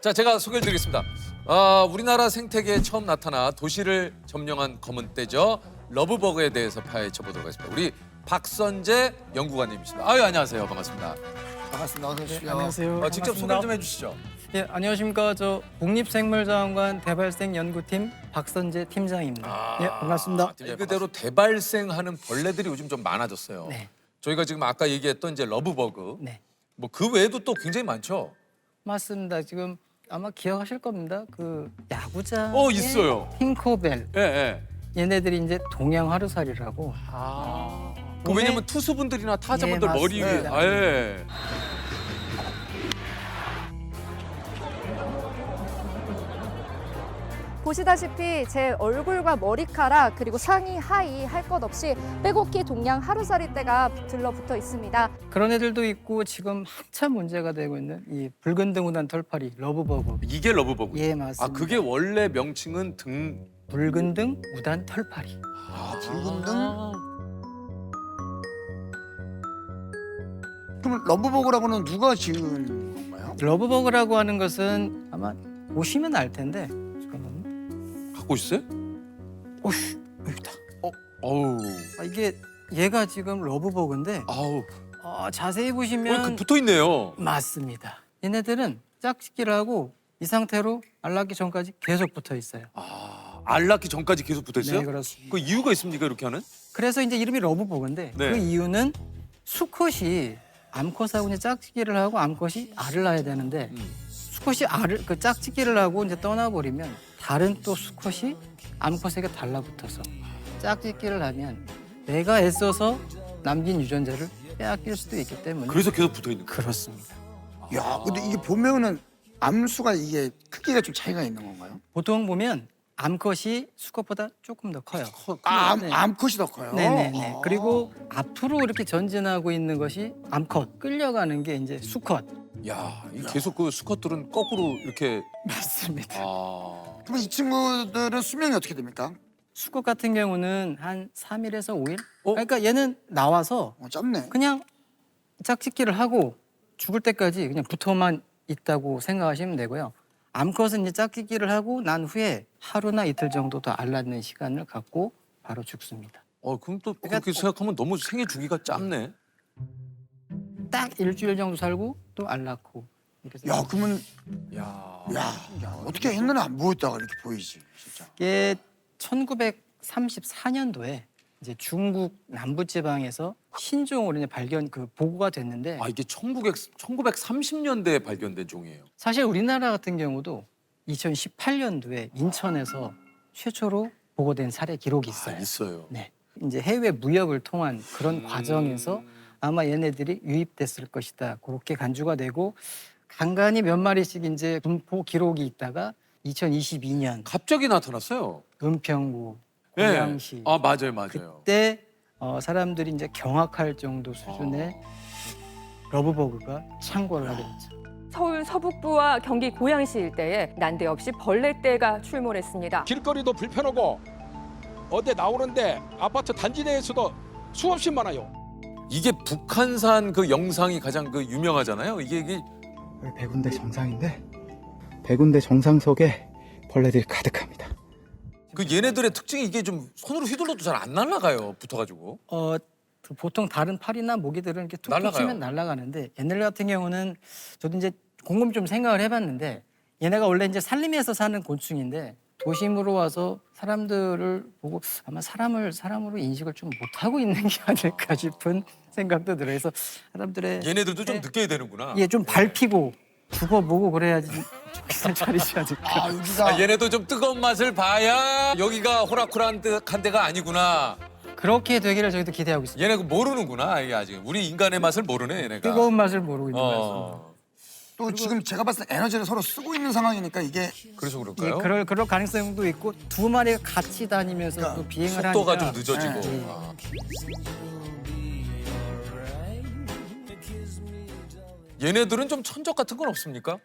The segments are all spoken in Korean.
자, 제가 소개를 드리겠습니다. 우리나라 생태계에 처음 나타나 도시를 점령한 검은 떼죠. 러브버그에 대해서 파헤쳐 보도록 하겠습니다. 우리 박선재 연구관님이십니다. 아유, 안녕하세요. 반갑습니다. 반갑습니다. 어서 오십시오. 안녕하세요. 직접 소개 좀 해주시죠. 예, 안녕하십니까. 저 국립생물자원관 대발생 연구팀 박선재 팀장입니다. 예, 반갑습니다. 말 그대로 대발생하는 벌레들이 요즘 좀 많아졌어요. 네. 저희가 지금 아까 얘기했던 이제 러브버그, 네, 뭐 그 외에도 또 굉장히 많죠. 맞습니다. 지금 아마 기억하실 겁니다. 그 야구장 있어요. 팅커벨 예, 예. 얘네들이 이제 동양 하루살이라고. 왜냐면 투수분들이나 타자분들 예, 머리 위에, 맞습니다. 예. 보시다시피 제 얼굴과 머리카락 그리고 상의 하의 할 것 없이 빼곡히 동양 하루살이 떼가 들러붙어 있습니다. 그런 애들도 있고 지금 한참 문제가 되고 있는 이 붉은 등우단 털파리 러브버그. 이게 러브버그. 예, 맞습니다. 그게 원래 명칭은 붉은 등 우단 털파리. 붉은 등? 그럼 러브버그라고는 누가 지은 건가요? 러브버그라고 하는 것은 아마 보시면 알 텐데. 잠깐만요. 갖고 있어요? 오씨, 여기다. 어우, 이게 얘가 지금 러브버그인데 아우, 자세히 보시면 붙어 있네요. 맞습니다. 얘네들은 짝짓기를 하고 이 상태로 알 낳기 전까지 계속 붙어 있어요. 알 낳기 전까지 계속 붙어 있어요? 네, 그렇습니다. 그 이유가 있습니까, 이렇게 하는? 그래서 이제 이름이 러브버그인데 네. 그 이유는 수컷이 암컷하고 이제 짝짓기를 하고 암컷이 알을 낳아야 되는데 수컷이 알을 그 짝짓기를 하고 이제 떠나버리면 다른 또 수컷이 암컷에게 달라붙어서 짝짓기를 하면 내가 애써서 남긴 유전자를 빼앗길 수도 있기 때문에 그래서 계속 붙어 있는 거예요. 그렇습니다. 야, 근데 이게 보면은 암수가 이게 크기가 좀 차이가 있는 건가요? 보통 보면 암컷이 수컷보다 조금 더 커요. 네. 암컷이 더 커요? 네네네. 아. 그리고 앞으로 이렇게 전진하고 있는 것이 암컷, 끌려가는 게 이제 수컷. 야, 이 계속 그 수컷들은 거꾸로 이렇게 맞습니다. 그럼 이 친구들은 수명이 어떻게 됩니까? 수컷 같은 경우는 한 3일에서 5일? 그러니까 얘는 나와서 짧네. 그냥 짝짓기를 하고 죽을 때까지 그냥 붙어만 있다고 생각하시면 되고요. 암컷은 이제 짝짓기를 하고 난 후에 하루나 이틀 정도 더 알 낳는 시간을 갖고 바로 죽습니다. 그럼 또 그렇게 생각하면 너무 생애 주기가 짧네. 딱 일주일 정도 살고 또 알 낳고. 이렇게 야, 그러면 야, 어떻게 옛날에 안 보였다가 이렇게 보이지, 진짜. 이게 1934년도에 이제 중국 남부 지방에서 신종으로 이제 보고가 됐는데 이게 1930년대에 발견된 종이에요. 사실 우리나라 같은 경우도 2018년도에 인천에서 최초로 보고된 사례 기록이 있어요. 있어요. 네. 이제 해외 무역을 통한 그런 과정에서 아마 얘네들이 유입됐을 것이다. 그렇게 간주가 되고 간간히 몇 마리씩 이제 분포 기록이 있다가 2022년 갑자기 나타났어요. 은평구, 예. 고양시 맞아요. 그때 사람들이 이제 경악할 정도 수준의 러브버그가 창궐을 하게 됐죠. 서울 서북부와 경기 고양시 일대에 난데없이 벌레떼가 출몰했습니다. 길거리도 불편하고 어디 나오는데 아파트 단지 내에서도 수없이 많아요. 이게 북한산 그 영상이 가장 그 유명하잖아요. 이게 여기 100군데 정상인데 100군데 정상 속에 벌레들이 가득합니다. 그 얘네들의 특징이 이게 좀 손으로 휘둘러도 잘 안 날아가요. 붙어가지고. 보통 다른 파리나 모기들은 이렇게 툭툭 날아가요. 치면 날아가는데 얘네들 같은 경우는 저도 이제 곰곰이 좀 생각을 해봤는데 얘네가 원래 이제 산림에서 사는 곤충인데 도심으로 와서 사람들을 보고 아마 사람으로 인식을 좀 못하고 있는 게 아닐까 싶은 생각도 들어요. 그래서 사람들의 얘네들도 좀 느껴야 되는구나. 좀 밟히고 죽어보고 그래야지 정신을 차리지 않을까. 여기가 얘네도 좀 뜨거운 맛을 봐야 여기가 호락호락한 데가 아니구나. 그렇게 되기를 저희도 기대하고 있습니다. 얘네 모르는구나. 이게 아직 우리 인간의 맛을 모르네. 얘네가. 뜨거운 맛을 모르고 있는 말씀. 또 지금 제가 봤을 때 에너지를 서로 쓰고 있는 상황이니까 이게 그래서 예, 그럴까요? 그럴 가능성도 있고 두 마리가 같이 다니면서 또 비행을 속도가 하니까 좀 늦어지고. 네. 얘네들은 좀 천적 같은 건 없습니까?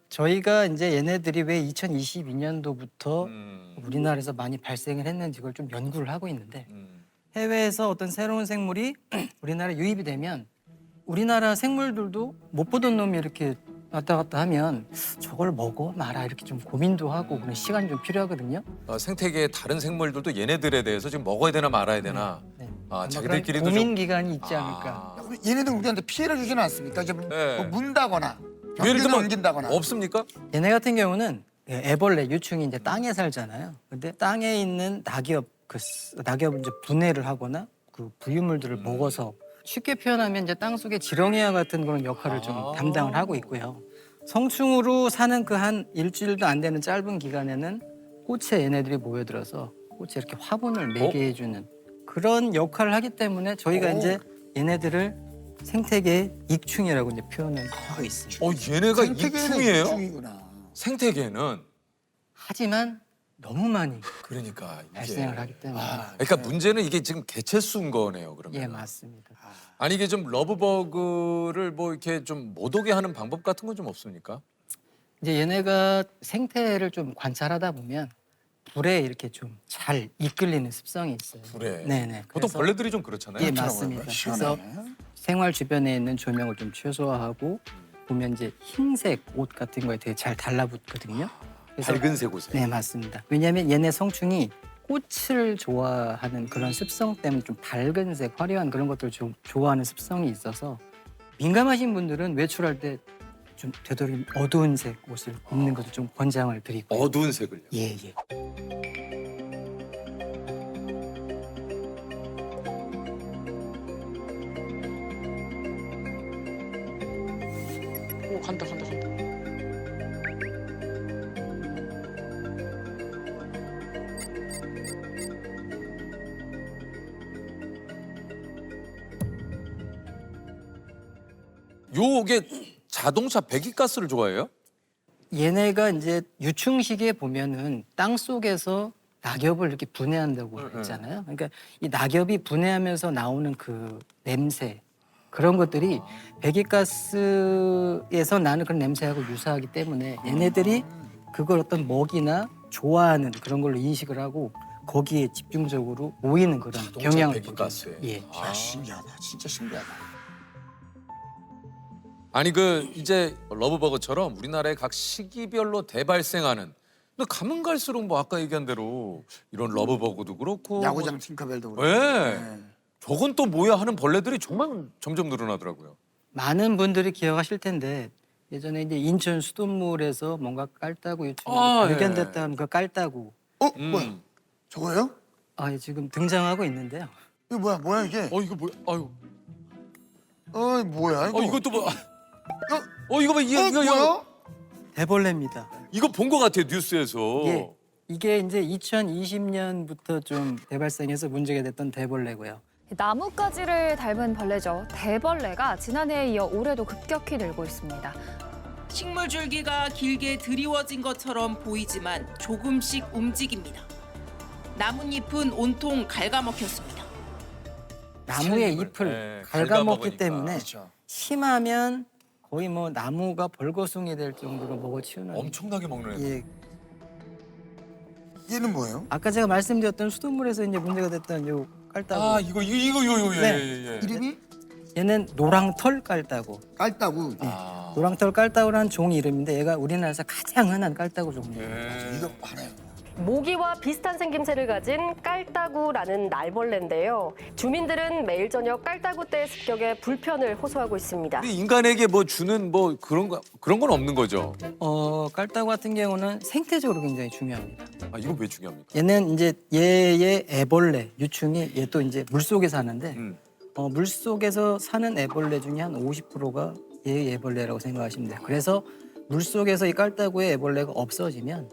저희가 이제 얘네들이 왜 2022년도부터 음. 우리나라에서 많이 발생을 했는지 그걸 좀 연구를 하고 있는데 음. 해외에서 어떤 새로운 생물이 우리나라에 유입이 되면 우리나라 생물들도 못 보던 놈이 이렇게 왔다 갔다 하면 저걸 먹어 마라 이렇게 좀 고민도 하고 그런 시간이 좀 필요하거든요. 생태계의 다른 생물들도 얘네들에 대해서 지금 먹어야 되나 말아야 되나. 네. 아, 아마 자기들끼리도 그런 고민 좀. 기간이 있지 않을까. 아. 얘네들 우리한테 피해를 주지는 않습니까? 이제 네. 뭐 문다거나 예를 병균을 들면 옮긴다거나. 없습니까? 얘네 같은 경우는 애벌레 유충이 이제 땅에 살잖아요. 근데 땅에 있는 낙엽 낙엽을 이제 분해를 하거나 그 부유물들을 먹어서 쉽게 표현하면 이제 땅 속에 지렁이와 같은 그런 역할을 좀 담당을 하고 있고요. 성충으로 사는 그 한 일주일도 안 되는 짧은 기간에는 꽃에 얘네들이 모여들어서 꽃에 이렇게 화분을 매게 해주는 그런 역할을 하기 때문에 저희가 이제 얘네들을 생태계의 익충이라고 이제 표현을 하고 있습니다. 얘네가 생태계는 익충이에요? 익충이구나. 생태계는. 하지만 너무 많이 그러니까 이게. 발생을 하기 때문에 그러니까 문제는 이게 지금 개체수인 거네요, 그러면. 예 맞습니다. 아니 이게 좀 러브버그를 뭐 이렇게 좀 못 오게 하는 방법 같은 건 좀 없습니까? 이제 얘네가 생태를 좀 관찰하다 보면 불에 이렇게 좀 잘 이끌리는 습성이 있어요. 불에. 네네. 보통 그래서- 벌레들이 좀 그렇잖아요. 예 맞습니다. 그래서 시원해. 생활 주변에 있는 조명을 좀 최소화하고 보면 이제 흰색 옷 같은 거에 되게 잘 달라붙거든요. 그래서 밝은색 옷에. 네 맞습니다. 왜냐하면 얘네 성충이 꽃을 좋아하는 그런 습성 때문에 좀 밝은색, 화려한 그런 것들을 좀 좋아하는 습성이 있어서 민감하신 분들은 외출할 때 좀 되도록 어두운 색 옷을 입는 것도 좀 권장을 드리고. 어두운 색을요. 예 예. 오 간다. 요게 자동차 배기가스를 좋아해요? 얘네가 이제 유충식에 보면은 땅 속에서 낙엽을 이렇게 분해한다고 했잖아요. 그러니까 이 낙엽이 분해하면서 나오는 그 냄새 그런 것들이 배기가스에서 나는 그런 냄새하고 유사하기 때문에 얘네들이 그걸 어떤 먹이나 좋아하는 그런 걸로 인식을 하고 거기에 집중적으로 모이는 그런 자동차 경향을 배기가스에. 보이죠. 예. 야 신기하다. 진짜 신기하다. 아니 그 이제 러브버거처럼 우리나라의 각 시기별로 대발생하는 근데 가면 갈수록 뭐 아까 얘기한 대로 이런 러브버거도 그렇고 야구장 팅커벨도 뭐, 그렇고. 예. 네. 저건 또 뭐야 하는 벌레들이 정말 점점 늘어나더라고요. 많은 분들이 기억하실 텐데 예전에 이제 인천 수돗물에서 뭔가 깔따구 유충이 아, 발견됐다는 그 깔따구 뭐야? 저거요? 예, 지금 등장하고 있는데요. 이거 뭐야 이게? 이거 뭐야? 아유. 뭐야 이거? 이것도 뭐 이거 봐 뭐야? 대벌레입니다. 이거 본 것 같아요 뉴스에서. 예. 이게 이제 2020년부터 좀 대발생해서 문제가 됐던 대벌레고요. 나뭇가지를 닮은 벌레죠. 대벌레가 지난해에 이어 올해도 급격히 늘고 있습니다. 식물 줄기가 길게 드리워진 것처럼 보이지만 조금씩 움직입니다. 나뭇잎은 온통 갉아먹혔습니다. 나무의 잎을, 잎을 네, 갉아먹기 갉아먹으니까. 때문에 그렇죠. 심하면 거의 뭐 나무가 벌거숭이 될 정도로 먹어치우는. 엄청나게 먹는 애. 예. 얘는 뭐예요? 아까 제가 말씀드렸던 수돗물에서 이제 문제가 됐던 요 깔따구. 이거 네. 예. 이름이 얘는 노랑털 깔따구. 깔따구. 노랑털 깔따구라는 종 이름인데 얘가 우리나라에서 가장 흔한 깔따구 종류예요. 이거 많아요. 모기와 비슷한 생김새를 가진 깔따구라는 날벌레인데요. 주민들은 매일 저녁 깔따구 떼 습격에 불편을 호소하고 있습니다. 우리 인간에게 뭐 주는 뭐 그런 건 없는 거죠. 깔따구 같은 경우는 생태적으로 굉장히 중요합니다. 이거 왜 중요합니까? 얘는 이제 얘의 애벌레 유충이 얘 또 이제 물 속에 사는데 물 속에서 사는 애벌레 중에 한 50%가 얘의 애벌레라고 생각하시면 돼요. 그래서 물 속에서 이 깔따구의 애벌레가 없어지면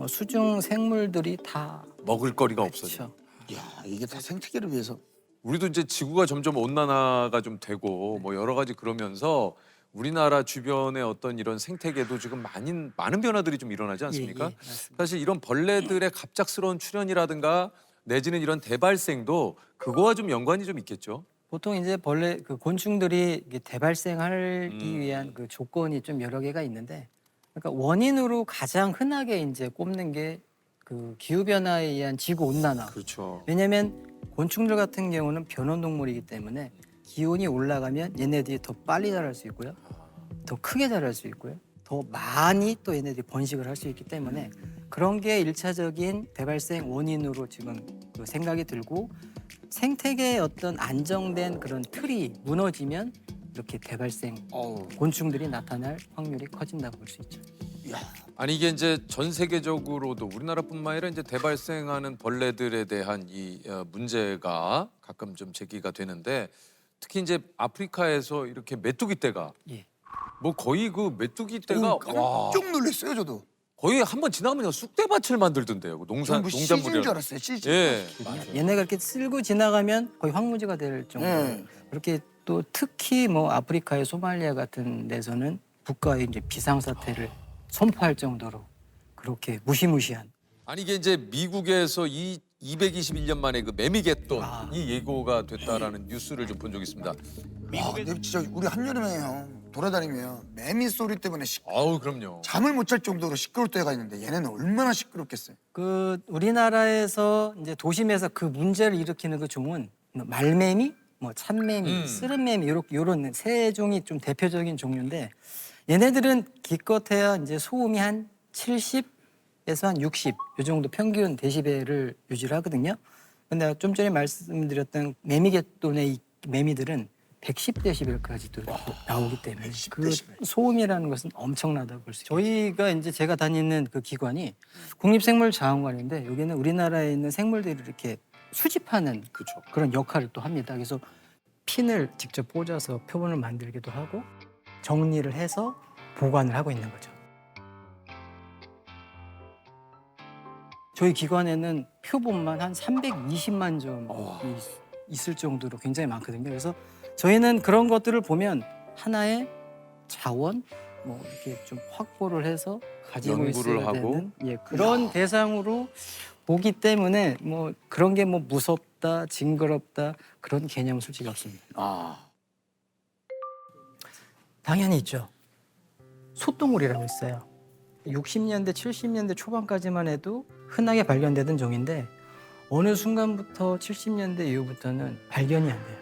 수중 생물들이 다 먹을 거리가 없어져. 그렇죠. 야 이게 다 생태계를 위해서. 우리도 이제 지구가 점점 온난화가 좀 되고 뭐 여러 가지 그러면서 우리나라 주변의 어떤 이런 생태계도 지금 많은 변화들이 좀 일어나지 않습니까? 예, 맞습니다. 사실 이런 벌레들의 갑작스러운 출현이라든가 내지는 이런 대발생도 그거와 좀 연관이 좀 있겠죠. 보통 이제 벌레 그 곤충들이 이게 대발생하기 위한 그 조건이 좀 여러 개가 있는데, 그러니까 원인으로 가장 흔하게 이제 꼽는 게 그 기후 변화에 의한 지구 온난화. 그렇죠. 왜냐하면 곤충들 같은 경우는 변온 동물이기 때문에 기온이 올라가면 얘네들이 더 빨리 자랄 수 있고요. 더 크게 자랄 수 있고요. 더 많이 또 얘네들이 번식을 할 수 있기 때문에 그런 게 일차적인 대발생 원인으로 지금 그 생각이 들고 생태계의 어떤 안정된 그런 틀이 무너지면 이렇게 대발생 곤충들이 나타날 확률이 커진다고 볼 수 있죠. 아니 이게 이제 전 세계적으로도 우리나라뿐만 아니라 이제 대발생하는 벌레들에 대한 이 문제가 가끔 좀 제기가 되는데 특히 이제 아프리카에서 이렇게 메뚜기 떼가 예. 뭐 거의 그 메뚜기 떼가 와 깜짝 놀랐어요 저도. 거의 한번 지나가면 쑥대밭을 만들던데요. 그 뭐 시즌인 줄 농작물이라. 알았어요. 시즌. 예. 얘네가 이렇게 쓸고 지나가면 거의 황무지가 될 정도로 그렇게 또 특히 뭐 아프리카의 소말리아 같은 데서는 국가의 이제 비상사태를 선포할 정도로 그렇게 무시무시한 아니 이게 이제 미국에서 이 221년 만에 그 매미개돈 이 예고가 됐다라는 뉴스를 좀 본 적이 있습니다. 근데 진짜 우리 한여름에 돌아다니면 매미 소리 때문에 아우 그럼요. 잠을 못 잘 정도로 시끄러울 때가 있는데 얘네는 얼마나 시끄럽겠어요. 그 우리나라에서 이제 도심에서 그 문제를 일으키는 그 종은 말매미, 뭐 참매미, 쓰름매미 요런 세 종이 좀 대표적인 종류인데 얘네들은 기껏해야 이제 소음이 한 70에서 한 60 요 정도 평균 데시벨을 유지를 하거든요. 근데 좀 전에 말씀드렸던 매미개돈의 이 매미들은 110데시벨까지도 나오기 때문에 그 소음이라는 것은 엄청나다고 볼 수 있어요. 저희가 이제 제가 다니는 그 기관이 국립생물자원관인데 여기는 우리나라에 있는 생물들을 이렇게 수집하는 그런 역할을 또 합니다. 그래서 핀을 직접 꽂아서 표본을 만들기도 하고 정리를 해서 보관을 하고 있는 거죠. 저희 기관에는 표본만 한 320만 점이 있을 정도로 굉장히 많거든요. 그래서 저희는 그런 것들을 보면 하나의 자원, 뭐 이렇게 좀 확보를 해서 가지고 연구를 있어야 하고. 되는 그런 대상으로 보기 때문에 뭐 그런 게 뭐 무섭다, 징그럽다 그런 개념은 솔직히 없습니다. 당연히 있죠. 솥동굴이라고 있어요. 60년대, 70년대 초반까지만 해도 흔하게 발견되던 종인데 어느 순간부터 70년대 이후부터는 발견이 안 돼요.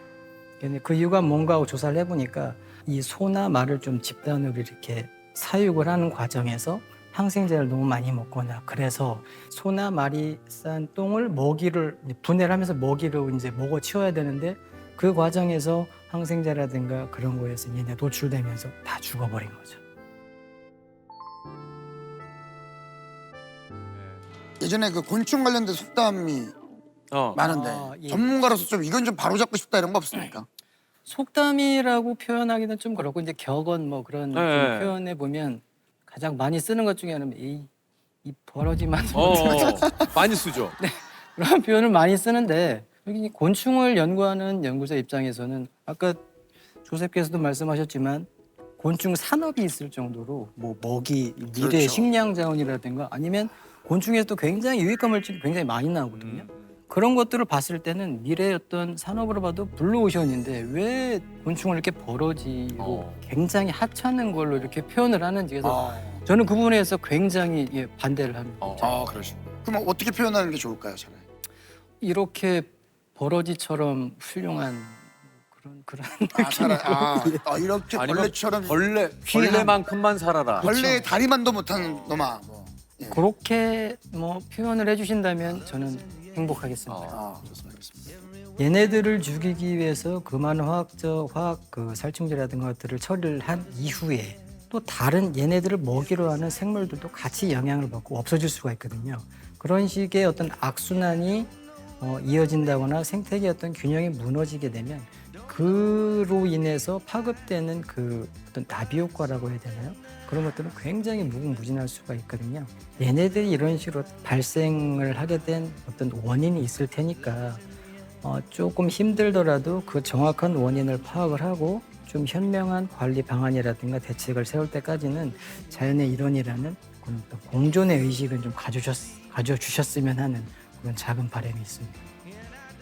근데 그 이유가 뭔가 하고 조사를 해보니까 이 소나 말을 좀 집단으로 이렇게 사육을 하는 과정에서 항생제를 너무 많이 먹거나 그래서 소나 말이 싼 똥을 먹이를 분해를 하면서 먹이로 이제 먹어 치워야 되는데 그 과정에서 항생제라든가 그런 거에서 얘네 노출되면서 다 죽어버린 거죠. 예전에 그 곤충 관련된 속담이 많은데 예. 전문가로서 좀 이건 좀 바로잡고 싶다 이런 거 없습니까? 속담이라고 표현하기는 좀 그렇고 이제 격언 뭐 그런 좀 네. 표현해 보면 가장 많이 쓰는 것 중에 하나는 이 버러지만 많이 쓰죠. 그런 표현을 많이 쓰는데 여기 곤충을 연구하는 연구자 입장에서는 아까 조셉께서도 말씀하셨지만 곤충 산업이 있을 정도로 뭐 먹이, 미래 그렇죠. 식량 자원이라든가 아니면 곤충에서도 굉장히 유익한 물질이 굉장히 많이 나오거든요. 그런 것들을 봤을 때는 미래의 어떤 산업으로 봐도 블루오션인데 왜 곤충을 이렇게 버러지로 굉장히 하찮은 걸로 이렇게 표현을 하는지 그래서 저는 그 부분에서 굉장히 반대를 합니다. 그러시군요. 그럼 어떻게 표현하는 게 좋을까요, 차라리? 이렇게 버러지처럼 훌륭한 그런 이렇게 아니면 벌레처럼 벌레만큼만 살아라. 벌레의 다리만도 못하는 놈아. 뭐. 그렇게 뭐 표현을 해주신다면 저는 행복하겠습니다. 좋습니다. 얘네들을 죽이기 위해서 그 많은 화학 그 살충제라든가 것들을 처리를 한 이후에 또 다른 얘네들을 먹이로 하는 생물들도 같이 영향을 받고 없어질 수가 있거든요. 그런 식의 어떤 악순환이 이어진다거나 생태계 어떤 균형이 무너지게 되면 그로 인해서 파급되는 그 어떤 나비 효과라고 해야 되나요? 그런 것들은 굉장히 무궁무진할 수가 있거든요. 얘네들이 이런 식으로 발생을 하게 된 어떤 원인이 있을 테니까 조금 힘들더라도 그 정확한 원인을 파악을 하고 좀 현명한 관리 방안이라든가 대책을 세울 때까지는 자연의 일원이라는 그런 공존의 의식을 좀 가져주셨으면 하는 그런 작은 바람이 있습니다.